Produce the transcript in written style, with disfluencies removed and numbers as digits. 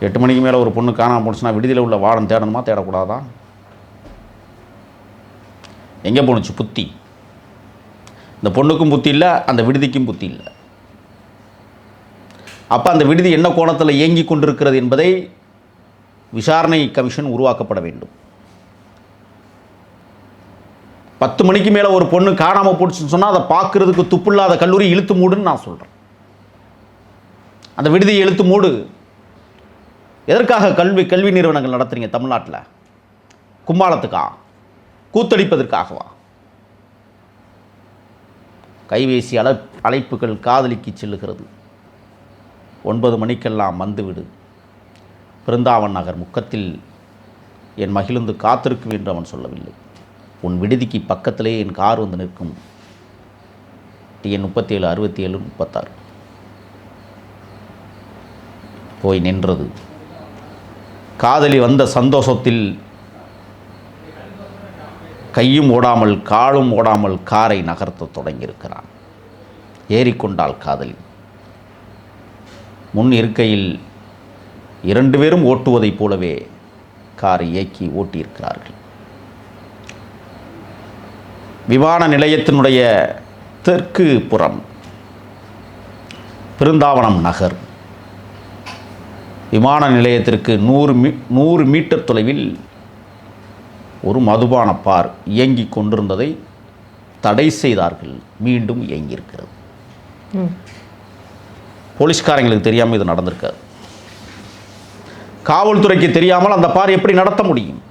8 மணிக்கு மேலே ஒரு பொண்ணு காணாமல் போணுச்சுன்னா விடுதியில் உள்ள வார்டன் தேடணுமா தேடக்கூடாதா? எங்கே போணுச்சு புத்தி? இந்த பொண்ணுக்கும் புத்தி இல்லை, அந்த விடுதிக்கும் புத்தி இல்லை. அப்போ அந்த விடுதி என்ன கோணத்தில் இயங்கி கொண்டிருக்கிறது என்பதை விசாரணை கமிஷன் உருவாக்கப்பட வேண்டும். 10 மணிக்கு மேலே ஒரு பொண்ணு காணாமல் போச்சுன்னு சொன்னால் அதை பார்க்குறதுக்கு துப்புள்ளாத கல்லூரி இழுத்து மூடுன்னு நான் சொல்கிறேன். அந்த விடுதியை இழுத்து மூடு. எதற்காக கல்வி நிறுவனங்கள் நடத்துறீங்க தமிழ்நாட்டில்? கும்மாளத்துக்கா? கூத்தடிப்பதற்காகவா? கைபேசி அழைப்புகள் காதலிக்கு செல்லுகிறது. 9 மணிக்கெல்லாம் வந்துவிடு, பிருந்தாவன் நகர் முக்கத்தில் என் மகிழ்ந்து காத்திருக்கும் என்று அவன் சொல்லவில்லை. உன் விடுதிக்கு பக்கத்திலே என் கார் வந்து நிற்கும். TN 37 67 36 போய் நின்றது. காதலி வந்த சந்தோஷத்தில் கையும் ஓடாமல் காலும் ஓடாமல் காரை நகர்த்த தொடங்கியிருக்கிறான். ஏறிக்கொண்டாள் காதலி. முன் இருக்கையில் 2 பேரும் ஓட்டுவதைப் போலவே காரை இயக்கி ஓட்டியிருக்கிறார்கள். விமான நிலையத்தினுடைய தெற்கு புறம் பிருந்தாவனம் நகர். விமான நிலையத்திற்கு 100 மீட்டர் தொலைவில் ஒரு மதுபான பார் இயங்கிக் கொண்டிருந்ததை தடை செய்தார்கள். மீண்டும் இயங்கியிருக்கிறது. போலீஸ்காரங்களுக்கு தெரியாமல் இது நடந்திருக்காது. காவல்துறைக்கு தெரியாமல் அந்த பார் எப்படி நடத்த முடியும்?